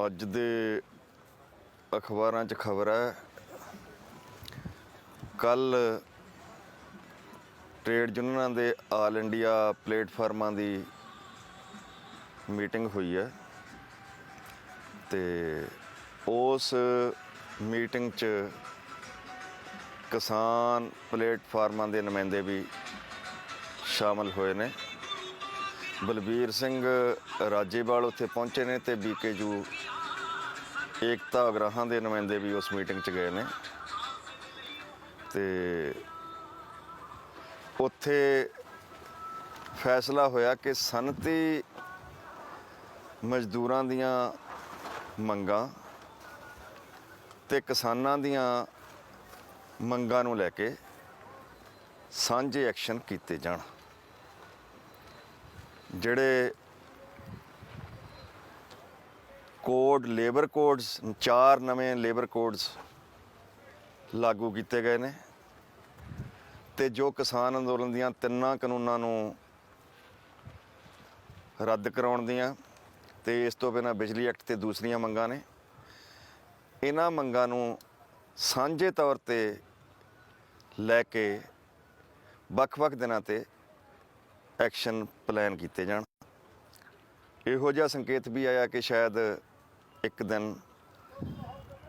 ਅੱਜ ਦੇ ਅਖਬਾਰਾਂ 'ਚ ਖਬਰ ਹੈ, ਕੱਲ ਟ੍ਰੇਡ ਯੂਨੀਅਨਾਂ ਦੇ ਆਲ ਇੰਡੀਆ ਪਲੇਟਫਾਰਮਾਂ ਦੀ ਮੀਟਿੰਗ ਹੋਈ ਹੈ ਅਤੇ ਉਸ ਮੀਟਿੰਗ 'ਚ ਕਿਸਾਨ ਪਲੇਟਫਾਰਮਾਂ ਦੇ ਨੁਮਾਇੰਦੇ ਵੀ ਸ਼ਾਮਲ ਹੋਏ ਨੇ। ਬਲਬੀਰ ਸਿੰਘ ਰਾਜੇਵਾਲ ਉੱਥੇ ਪਹੁੰਚੇ ਨੇ ਅਤੇ BKU ਏਕਤਾ ਅਗਰਾਹਾਂ ਦੇ ਨੁਮਾਇੰਦੇ ਵੀ ਉਸ ਮੀਟਿੰਗ 'ਚ ਗਏ ਨੇ ਅਤੇ ਉੱਥੇ ਫੈਸਲਾ ਹੋਇਆ ਕਿ ਸਨਅਤੀ ਮਜ਼ਦੂਰਾਂ ਦੀਆਂ ਮੰਗਾਂ ਅਤੇ ਕਿਸਾਨਾਂ ਦੀਆਂ ਮੰਗਾਂ ਨੂੰ ਲੈ ਕੇ ਸਾਂਝੇ ਐਕਸ਼ਨ ਕੀਤੇ ਜਾਣ। ਜਿਹੜੇ ਕੋਡ ਲੇਬਰ ਕੋਡਸ 4 ਨਵੇਂ ਲੇਬਰ ਕੋਡਸ ਲਾਗੂ ਕੀਤੇ ਗਏ ਨੇ ਅਤੇ ਜੋ ਕਿਸਾਨ ਅੰਦੋਲਨ ਦੀਆਂ 3 ਕਾਨੂੰਨਾਂ ਨੂੰ ਰੱਦ ਕਰਾਉਣ ਦੀਆਂ ਅਤੇ ਇਸ ਤੋਂ ਬਿਨਾਂ ਬਿਜਲੀ ਐਕਟ ਅਤੇ ਦੂਸਰੀਆਂ ਮੰਗਾਂ ਨੇ। ਇਹਨਾਂ ਮੰਗਾਂ ਨੂੰ ਸਾਂਝੇ ਤੌਰ 'ਤੇ ਲੈ ਕੇ ਵੱਖ-ਵੱਖ ਦਿਨਾਂ 'ਤੇ ਐਕਸ਼ਨ ਪਲਾਨ ਕੀਤੇ ਜਾਣ। ਇਹੋ ਜਿਹਾ ਸੰਕੇਤ ਵੀ ਆਇਆ ਕਿ ਸ਼ਾਇਦ ਇੱਕ ਦਿਨ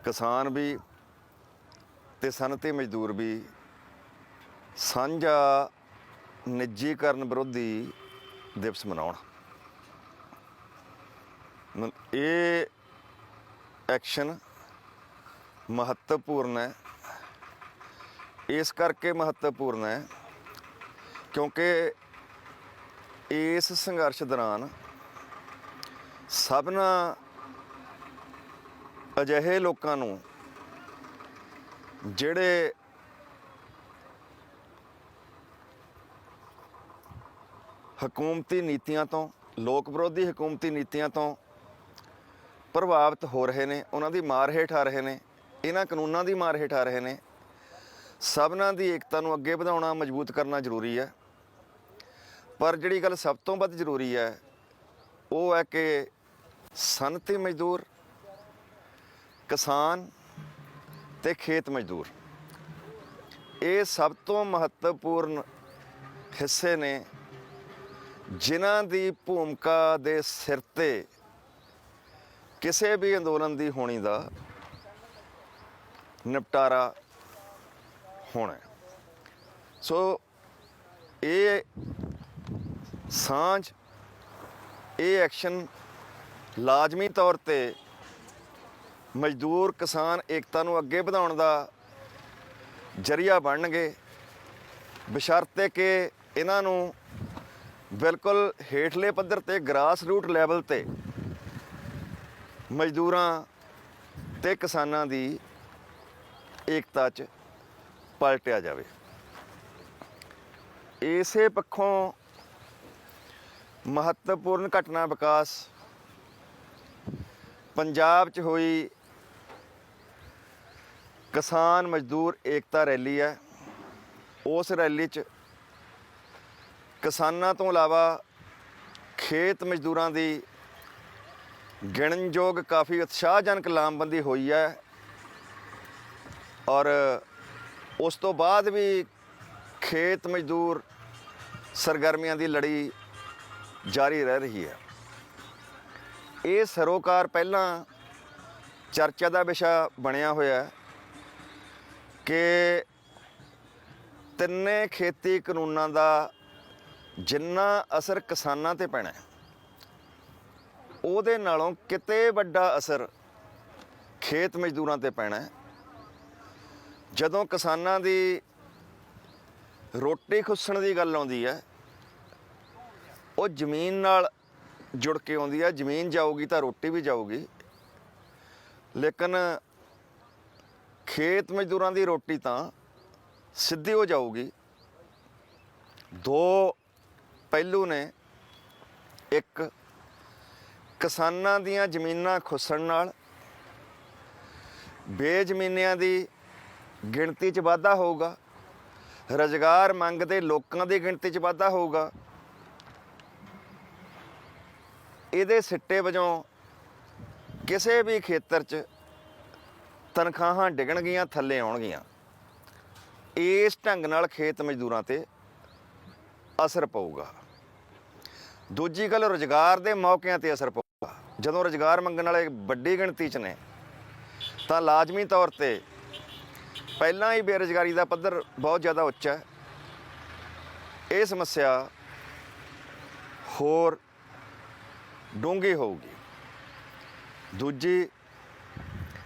ਕਿਸਾਨ ਵੀ ਅਤੇ ਸਨਅਤੀ ਮਜ਼ਦੂਰ ਵੀ ਸਾਂਝਾ ਨਿੱਜੀਕਰਨ ਵਿਰੋਧੀ ਦਿਵਸ ਮਨਾਉਣ। ਇਹ ਐਕਸ਼ਨ ਮਹੱਤਵਪੂਰਨ ਹੈ। ਇਸ ਕਰਕੇ ਮਹੱਤਵਪੂਰਨ ਹੈ ਕਿਉਂਕਿ ਇਸ ਸੰਘਰਸ਼ ਦੌਰਾਨ ਸਭਨਾਂ ਅਜਿਹੇ ਲੋਕਾਂ ਨੂੰ ਜਿਹੜੇ ਹਕੂਮਤੀ ਨੀਤੀਆਂ ਤੋਂ, ਲੋਕ ਵਿਰੋਧੀ ਹਕੂਮਤੀ ਨੀਤੀਆਂ ਤੋਂ ਪ੍ਰਭਾਵਿਤ ਹੋ ਰਹੇ ਨੇ, ਉਹਨਾਂ ਦੀ ਮਾਰ ਹੇਠ ਆ ਰਹੇ ਨੇ, ਇਹਨਾਂ ਕਾਨੂੰਨਾਂ ਦੀ ਮਾਰ ਹੇਠ ਆ ਰਹੇ ਨੇ, ਸਭਨਾਂ ਦੀ ਏਕਤਾ ਨੂੰ ਅੱਗੇ ਵਧਾਉਣਾ, ਮਜ਼ਬੂਤ ਕਰਨਾ ਜ਼ਰੂਰੀ ਹੈ। ਪਰ ਜਿਹੜੀ ਗੱਲ ਸਭ ਤੋਂ ਵੱਧ ਜ਼ਰੂਰੀ ਹੈ ਉਹ ਹੈ ਕਿ ਸਨਅਤੀ ਮਜ਼ਦੂਰ, ਕਿਸਾਨ ਅਤੇ ਖੇਤ ਮਜ਼ਦੂਰ ਇਹ ਸਭ ਤੋਂ ਮਹੱਤਵਪੂਰਨ ਹਿੱਸੇ ਨੇ ਜਿਨ੍ਹਾਂ ਦੀ ਭੂਮਿਕਾ ਦੇ ਸਿਰ 'ਤੇ ਕਿਸੇ ਵੀ ਅੰਦੋਲਨ ਦੀ ਹੋਣੀ ਦਾ ਨਿਪਟਾਰਾ ਹੋਣਾ। ਸੋ ਇਹ ਸਾਂਝ, ਇਹ ਐਕਸ਼ਨ ਲਾਜ਼ਮੀ ਤੌਰ 'ਤੇ ਮਜ਼ਦੂਰ ਕਿਸਾਨ ਏਕਤਾ ਨੂੰ ਅੱਗੇ ਵਧਾਉਣ ਦਾ ਜ਼ਰੀਆ ਬਣਨਗੇ, ਬਸ਼ਰਤੇ ਕਿ ਇਹਨਾਂ ਨੂੰ ਬਿਲਕੁਲ ਹੇਠਲੇ ਪੱਧਰ 'ਤੇ ਗਰਾਸ ਰੂਟ ਲੈਵਲ 'ਤੇ ਮਜ਼ਦੂਰਾਂ ਅਤੇ ਕਿਸਾਨਾਂ ਦੀ ਏਕਤਾ 'ਚ ਪਲਟਿਆ ਜਾਵੇ। ਇਸੇ ਪੱਖੋਂ ਮਹੱਤਵਪੂਰਨ ਘਟਨਾ ਵਿਕਾਸ ਪੰਜਾਬ 'ਚ ਹੋਈ ਕਿਸਾਨ ਮਜ਼ਦੂਰ ਏਕਤਾ ਰੈਲੀ ਹੈ। ਉਸ ਰੈਲੀ 'ਚ ਕਿਸਾਨਾਂ ਤੋਂ ਇਲਾਵਾ ਖੇਤ ਮਜ਼ਦੂਰਾਂ ਦੀ ਗਿਣਨਯੋਗ ਕਾਫੀ ਉਤਸ਼ਾਹਜਨਕ ਲਾਮਬੰਦੀ ਹੋਈ ਹੈ ਔਰ ਉਸ ਤੋਂ ਬਾਅਦ ਵੀ ਖੇਤ ਮਜ਼ਦੂਰ ਸਰਗਰਮੀਆਂ ਦੀ ਲੜੀ ਜਾਰੀ ਰਹਿ ਰਹੀ ਹੈ। ਇਹ ਸਰੋਕਾਰ ਪਹਿਲਾਂ ਚਰਚਾ ਦਾ ਵਿਸ਼ਾ ਬਣਿਆ ਹੋਇਆ ਕਿ ਤਿੰਨੇ ਖੇਤੀ ਕਾਨੂੰਨਾਂ ਦਾ ਜਿੰਨਾ ਅਸਰ ਕਿਸਾਨਾਂ 'ਤੇ ਪੈਣਾ ਉਹਦੇ ਨਾਲੋਂ ਕਿਤੇ ਵੱਡਾ ਅਸਰ ਖੇਤ ਮਜ਼ਦੂਰਾਂ 'ਤੇ ਪੈਣਾ। ਜਦੋਂ ਕਿਸਾਨਾਂ ਦੀ ਰੋਟੀ ਖੁੱਸਣ ਦੀ ਗੱਲ ਆਉਂਦੀ ਹੈ ਉਹ ਜ਼ਮੀਨ ਨਾਲ ਜੁੜ ਕੇ ਆਉਂਦੀ ਹੈ। ਜ਼ਮੀਨ ਜਾਊਗੀ ਤਾਂ ਰੋਟੀ ਵੀ ਜਾਊਗੀ, ਲੇਕਿਨ ਖੇਤ ਮਜ਼ਦੂਰਾਂ ਦੀ ਰੋਟੀ ਤਾਂ ਸਿੱਧੀ ਹੋ ਜਾਊਗੀ। ਦੋ ਪਹਿਲੂ ਨੇ, ਇੱਕ ਕਿਸਾਨਾਂ ਦੀਆਂ ਜ਼ਮੀਨਾਂ ਖੁੱਸਣ ਨਾਲ ਬੇਜ਼ਮੀਨਿਆਂ ਦੀ ਗਿਣਤੀ 'ਚ ਵਾਧਾ ਹੋਊਗਾ, ਰੁਜ਼ਗਾਰ ਮੰਗਦੇ ਲੋਕਾਂ ਦੀ ਗਿਣਤੀ 'ਚ ਵਾਧਾ ਹੋਊਗਾ। ਇਹਦੇ ਸਿੱਟੇ ਵਜੋਂ ਕਿਸੇ ਵੀ ਖੇਤਰ 'ਚ ਤਨਖਾਹਾਂ ਡਿੱਗਣਗੀਆਂ, ਥੱਲੇ ਆਉਣਗੀਆਂ। ਇਸ ਢੰਗ ਨਾਲ ਖੇਤ ਮਜ਼ਦੂਰਾਂ 'ਤੇ ਅਸਰ ਪਊਗਾ। ਦੂਜੀ ਗੱਲ, ਰੁਜ਼ਗਾਰ ਦੇ ਮੌਕਿਆਂ 'ਤੇ ਅਸਰ ਪਊਗਾ। ਜਦੋਂ ਰੁਜ਼ਗਾਰ ਮੰਗਣ ਵਾਲੇ ਵੱਡੀ ਗਿਣਤੀ 'ਚ ਨੇ ਤਾਂ ਲਾਜ਼ਮੀ ਤੌਰ 'ਤੇ ਪਹਿਲਾਂ ਹੀ ਬੇਰੁਜ਼ਗਾਰੀ ਦਾ ਪੱਧਰ ਬਹੁਤ ਜ਼ਿਆਦਾ ਉੱਚਾ ਹੈ। ਇਹ ਸਮੱਸਿਆ ਹੋਰ ਡੂੰਘੀ ਹੋਊਗੀ। ਦੂਜੀ,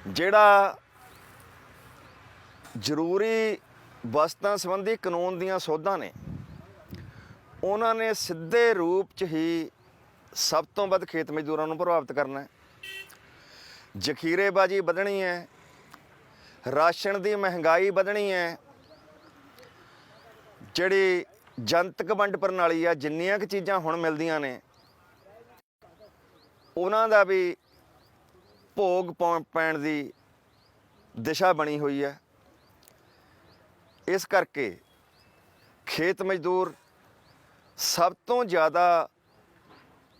ਜਿਹੜਾ ਜ਼ਰੂਰੀ ਵਸਤਾਂ ਸੰਬੰਧੀ ਕਾਨੂੰਨ ਦੀਆਂ ਸੋਧਾਂ ਨੇ, ਉਹਨਾਂ ਨੇ ਸਿੱਧੇ ਰੂਪ 'ਚ ਹੀ ਸਭ ਤੋਂ ਵੱਧ ਖੇਤ ਮਜ਼ਦੂਰਾਂ ਨੂੰ ਪ੍ਰਭਾਵਿਤ ਕਰਨਾ ਹੈ। ਜ਼ਖੀਰੇਬਾਜ਼ੀ ਵਧਣੀ ਹੈ, ਰਾਸ਼ਨ ਦੀ ਮਹਿੰਗਾਈ ਵਧਣੀ ਹੈ, ਜਿਹੜੀ ਜਨਤਕ ਵੰਡ ਪ੍ਰਣਾਲੀ ਆ, ਜਿੰਨੀਆਂ ਕੁ ਚੀਜ਼ਾਂ ਹੁਣ ਮਿਲਦੀਆਂ ਨੇ ਉਹਨਾਂ ਦਾ ਵੀ ਭੋਗ ਪੈਣ ਦੀ ਦਿਸ਼ਾ ਬਣੀ ਹੋਈ ਹੈ। ਇਸ ਕਰਕੇ ਖੇਤ ਮਜ਼ਦੂਰ ਸਭ ਤੋਂ ਜ਼ਿਆਦਾ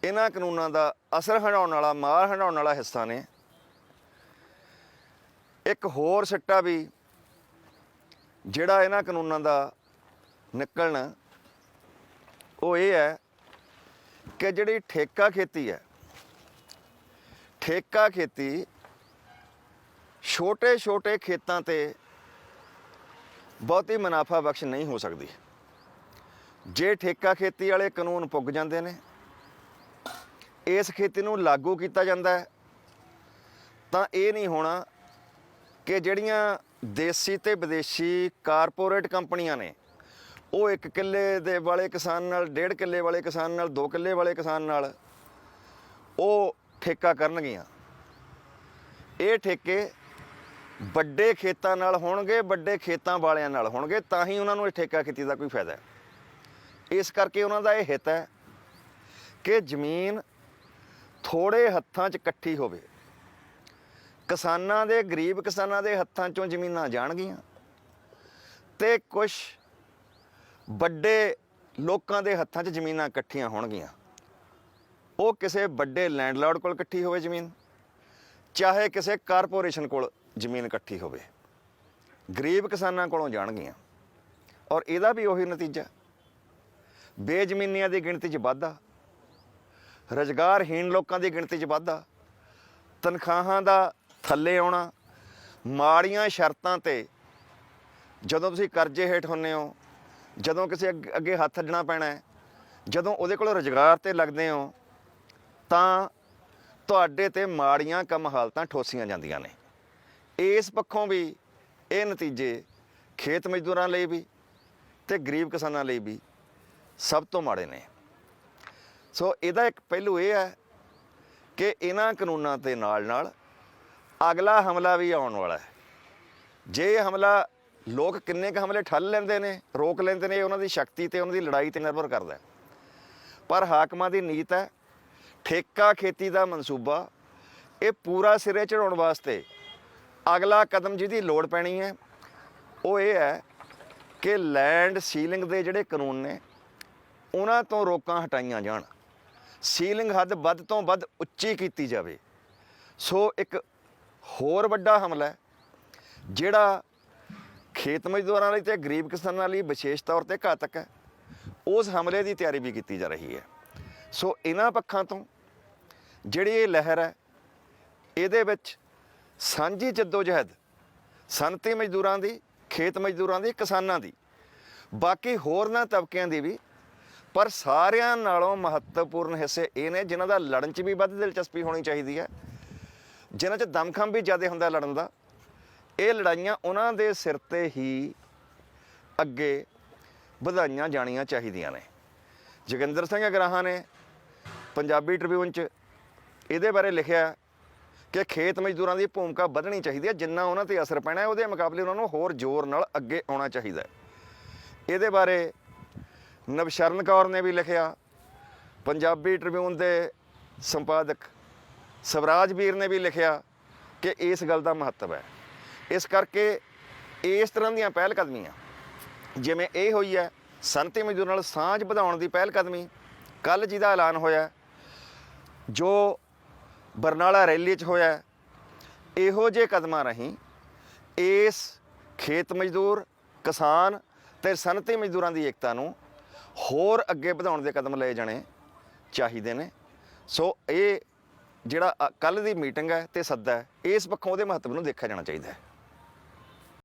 ਇਹਨਾਂ ਕਾਨੂੰਨਾਂ ਦਾ ਅਸਰ ਹੰਢਾਉਣ ਵਾਲਾ, ਮਾਰ ਹੰਢਾਉਣ ਵਾਲਾ ਹਿੱਸਾ ਨੇ। ਇੱਕ ਹੋਰ ਸਿੱਟਾ ਵੀ ਜਿਹੜਾ ਇਹਨਾਂ ਕਾਨੂੰਨਾਂ ਦਾ ਨਿਕਲਣਾ, ਉਹ ਇਹ ਹੈ ਕਿ ਜਿਹੜੀ ਠੇਕਾ ਖੇਤੀ ਹੈ, ਠੇਕਾ ਖੇਤੀ ਛੋਟੇ ਛੋਟੇ ਖੇਤਾਂ 'ਤੇ ਬਹੁਤੀ ਮੁਨਾਫਾ ਬਖਸ਼ ਨਹੀਂ ਹੋ ਸਕਦੀ। ਜੇ ਠੇਕਾ ਖੇਤੀ ਵਾਲੇ ਕਾਨੂੰਨ ਪੁੱਗ ਜਾਂਦੇ ਨੇ, ਇਸ ਖੇਤੀ ਨੂੰ ਲਾਗੂ ਕੀਤਾ ਜਾਂਦਾ ਹੈ, ਤਾਂ ਇਹ ਨਹੀਂ ਹੋਣਾ ਕਿ ਜਿਹੜੀਆਂ ਦੇਸੀ ਤੇ ਵਿਦੇਸ਼ੀ ਕਾਰਪੋਰੇਟ ਕੰਪਨੀਆਂ ਨੇ, ਉਹ 1 ਕਿੱਲੇ ਦੇ ਵਾਲੇ ਕਿਸਾਨ ਨਾਲ, 1.5 ਕਿੱਲੇ ਵਾਲੇ ਕਿਸਾਨ ਨਾਲ, 2 ਕਿੱਲੇ ਵਾਲੇ ਕਿਸਾਨ ਨਾਲ ਉਹ ਠੇਕਾ ਕਰਨਗੀਆਂ। ਇਹ ਠੇਕੇ ਵੱਡੇ ਖੇਤਾਂ ਨਾਲ ਹੋਣਗੇ, ਵੱਡੇ ਖੇਤਾਂ ਵਾਲਿਆਂ ਨਾਲ ਹੋਣਗੇ, ਤਾਂ ਹੀ ਉਹਨਾਂ ਨੂੰ ਇਹ ਠੇਕਾ ਖੇਤੀ ਦਾ ਕੋਈ ਫਾਇਦਾ ਹੈ। ਇਸ ਕਰਕੇ ਉਹਨਾਂ ਦਾ ਇਹ ਹਿੱਤ ਹੈ ਕਿ ਜ਼ਮੀਨ ਥੋੜ੍ਹੇ ਹੱਥਾਂ 'ਚ ਇਕੱਠੀ ਹੋਵੇ। ਕਿਸਾਨਾਂ ਦੇ, ਗਰੀਬ ਕਿਸਾਨਾਂ ਦੇ ਹੱਥਾਂ 'ਚੋਂ ਜ਼ਮੀਨਾਂ ਜਾਣਗੀਆਂ ਅਤੇ ਕੁਛ ਵੱਡੇ ਲੋਕਾਂ ਦੇ ਹੱਥਾਂ 'ਚ ਜ਼ਮੀਨਾਂ ਇਕੱਠੀਆਂ ਹੋਣਗੀਆਂ। ਉਹ ਕਿਸੇ ਵੱਡੇ ਲੈਂਡਲਾਰਡ ਕੋਲ ਇਕੱਠੀ ਹੋਵੇ ਜ਼ਮੀਨ, ਚਾਹੇ ਕਿਸੇ ਕਾਰਪੋਰੇਸ਼ਨ ਕੋਲ ਜ਼ਮੀਨ ਇਕੱਠੀ ਹੋਵੇ, ਗਰੀਬ ਕਿਸਾਨਾਂ ਕੋਲੋਂ ਜਾਣਗੀਆਂ। ਔਰ ਇਹਦਾ ਵੀ ਉਹੀ ਨਤੀਜਾ, ਬੇਜ਼ਮੀਨੀਆਂ ਦੀ ਗਿਣਤੀ 'ਚ ਵਾਧਾ, ਰੁਜ਼ਗਾਰਹੀਣ ਲੋਕਾਂ ਦੀ ਗਿਣਤੀ 'ਚ ਵਾਧਾ, ਤਨਖਾਹਾਂ ਦਾ ਥੱਲੇ ਆਉਣਾ, ਮਾੜੀਆਂ ਸ਼ਰਤਾਂ 'ਤੇ ਜਦੋਂ ਤੁਸੀਂ ਕਰਜ਼ੇ ਹੇਠ ਹੁੰਦੇ ਹੋ, ਜਦੋਂ ਕਿਸੇ ਅੱਗੇ ਹੱਥ ਅੱਡਣਾ ਪੈਣਾ ਹੈ, ਜਦੋਂ ਉਹਦੇ ਕੋਲ ਰੁਜ਼ਗਾਰ 'ਤੇ ਲੱਗਦੇ ਹੋ, ਤਾਂ ਤੁਹਾਡੇ 'ਤੇ ਮਾੜੀਆਂ ਕੰਮ ਹਾਲਤਾਂ ਠੋਸੀਆਂ ਜਾਂਦੀਆਂ ਨੇ। ਇਸ ਪੱਖੋਂ ਵੀ ਇਹ ਨਤੀਜੇ ਖੇਤ ਮਜ਼ਦੂਰਾਂ ਲਈ ਵੀ ਅਤੇ ਗਰੀਬ ਕਿਸਾਨਾਂ ਲਈ ਵੀ ਸਭ ਤੋਂ ਮਾੜੇ ਨੇ। ਸੋ ਇਹਦਾ ਇੱਕ ਪਹਿਲੂ ਇਹ ਹੈ ਕਿ ਇਹਨਾਂ ਕਾਨੂੰਨਾਂ ਦੇ ਨਾਲ ਨਾਲ ਅਗਲਾ ਹਮਲਾ ਵੀ ਆਉਣ ਵਾਲਾ ਹੈ। ਜੇ ਇਹ ਹਮਲਾ, ਲੋਕ ਕਿੰਨੇ ਕੁ ਹਮਲੇ ਠੱਲ ਲੈਂਦੇ ਨੇ, ਰੋਕ ਲੈਂਦੇ ਨੇ, ਇਹ ਉਹਨਾਂ ਦੀ ਸ਼ਕਤੀ ਤੇ ਉਹਨਾਂ ਦੀ ਲੜਾਈ 'ਤੇ ਨਿਰਭਰ ਕਰਦਾ ਹੈ। ਪਰ ਹਾਕਮਾਂ ਦੀ ਨੀਤ ਹੈ, ਠੇਕਾ ਖੇਤੀ ਦਾ ਮਨਸੂਬਾ, ਇਹ ਪੂਰਾ ਸਿਰੇ ਚੜਾਉਣ ਵਾਸਤੇ ਅਗਲਾ ਕਦਮ ਜਿਹਦੀ ਲੋੜ ਪੈਣੀ ਹੈ, ਉਹ ਇਹ ਹੈ ਕਿ ਲੈਂਡ ਸੀਲਿੰਗ ਦੇ ਜਿਹੜੇ ਕਾਨੂੰਨ ਨੇ, ਉਹਨਾਂ ਤੋਂ ਰੋਕਾਂ ਹਟਾਈਆਂ ਜਾਣ, ਸੀਲਿੰਗ ਹੱਦ ਵੱਧ ਤੋਂ ਵੱਧ ਉੱਚੀ ਕੀਤੀ ਜਾਵੇ। ਸੋ ਇੱਕ ਹੋਰ ਵੱਡਾ ਹਮਲਾ ਹੈ ਜਿਹੜਾ ਖੇਤ ਮਜ਼ਦੂਰਾਂ ਲਈ ਅਤੇ ਗਰੀਬ ਕਿਸਾਨਾਂ ਲਈ ਵਿਸ਼ੇਸ਼ ਤੌਰ 'ਤੇ ਘਾਤਕ ਹੈ, ਉਸ ਹਮਲੇ ਦੀ ਤਿਆਰੀ ਵੀ ਕੀਤੀ ਜਾ ਰਹੀ ਹੈ। ਸੋ ਇਹਨਾਂ ਪੱਖਾਂ ਤੋਂ ਜਿਹੜੀ ਇਹ ਲਹਿਰ ਹੈ, ਇਹਦੇ ਵਿੱਚ ਸਾਂਝੀ ਜੱਦੋਜਹਿਦ ਸਨਅਤੀ ਮਜ਼ਦੂਰਾਂ ਦੀ, ਖੇਤ ਮਜ਼ਦੂਰਾਂ ਦੀ, ਕਿਸਾਨਾਂ ਦੀ, ਬਾਕੀ ਹੋਰਨਾਂ ਤਬਕਿਆਂ ਦੀ ਵੀ, ਪਰ ਸਾਰਿਆਂ ਨਾਲੋਂ ਮਹੱਤਵਪੂਰਨ ਹਿੱਸੇ ਇਹ ਨੇ ਜਿਨ੍ਹਾਂ ਦਾ ਲੜਨ 'ਚ ਵੀ ਵੱਧ ਦਿਲਚਸਪੀ ਹੋਣੀ ਚਾਹੀਦੀ ਹੈ, ਜਿਨ੍ਹਾਂ 'ਚ ਦਮਖਮ ਵੀ ਜ਼ਿਆਦਾ ਹੁੰਦਾ ਲੜਨ ਦਾ। ਇਹ ਲੜਾਈਆਂ ਉਹਨਾਂ ਦੇ ਸਿਰ 'ਤੇ ਹੀ ਅੱਗੇ ਵਧਾਈਆਂ ਜਾਣੀਆਂ ਚਾਹੀਦੀਆਂ ਨੇ। ਜੋਗਿੰਦਰ ਸਿੰਘ ਅਗਰਾਹਾਂ ਨੇ ਪੰਜਾਬੀ ਟ੍ਰਿਬਿਊਨ 'ਚ ਇਹਦੇ ਬਾਰੇ ਲਿਖਿਆ ਕਿ ਖੇਤ ਮਜ਼ਦੂਰਾਂ ਦੀ ਭੂਮਿਕਾ ਵਧਣੀ ਚਾਹੀਦੀ ਹੈ, ਜਿੰਨਾ ਉਹਨਾਂ 'ਤੇ ਅਸਰ ਪੈਣਾ ਹੈ ਉਹਦੇ ਮੁਕਾਬਲੇ ਉਹਨਾਂ ਨੂੰ ਹੋਰ ਜ਼ੋਰ ਨਾਲ ਅੱਗੇ ਆਉਣਾ ਚਾਹੀਦਾ ਹੈ। ਇਹਦੇ ਬਾਰੇ ਨਵਸ਼ਰਨ ਕੌਰ ਨੇ ਵੀ ਲਿਖਿਆ, ਪੰਜਾਬੀ ਟ੍ਰਿਬਿਊਨ ਦੇ ਸੰਪਾਦਕ ਸਵਰਾਜ ਵੀਰ ਨੇ ਵੀ ਲਿਖਿਆ ਕਿ ਇਸ ਗੱਲ ਦਾ ਮਹੱਤਵ ਹੈ। ਇਸ ਕਰਕੇ ਇਸ ਤਰ੍ਹਾਂ ਦੀਆਂ ਪਹਿਲ ਕਦਮੀਆਂ, ਜਿਵੇਂ ਇਹ ਹੋਈ ਹੈ ਸਨਅਤੀ ਮਜ਼ਦੂਰਾਂ ਨਾਲ ਸਾਂਝ ਵਧਾਉਣ ਦੀ ਪਹਿਲ ਕਦਮੀ, ਕੱਲ੍ਹ ਜਿਹਦਾ ਐਲਾਨ ਹੋਇਆ, ਜੋ ਬਰਨਾਲਾ ਰੈਲੀ 'ਚ ਹੋਇਆ, ਇਹੋ ਜਿਹੇ ਕਦਮਾਂ ਰਾਹੀਂ ਇਸ ਖੇਤ ਮਜ਼ਦੂਰ, ਕਿਸਾਨ ਤੇ ਸਨਅਤੀ ਮਜ਼ਦੂਰਾਂ ਦੀ ਏਕਤਾ ਨੂੰ ਹੋਰ ਅੱਗੇ ਵਧਾਉਣ ਦੇ ਕਦਮ ਲਏ ਜਾਣੇ ਚਾਹੀਦੇ ਨੇ। ਸੋ ਇਹ ਜਿਹੜਾ ਕੱਲ੍ਹ ਦੀ ਮੀਟਿੰਗ ਹੈ ਤੇ ਸੱਦਾ ਹੈ, ਇਸ ਪੱਖੋਂ ਉਹਦੇ ਮਹੱਤਵ ਨੂੰ ਦੇਖਿਆ ਜਾਣਾ ਚਾਹੀਦਾ ਹੈ।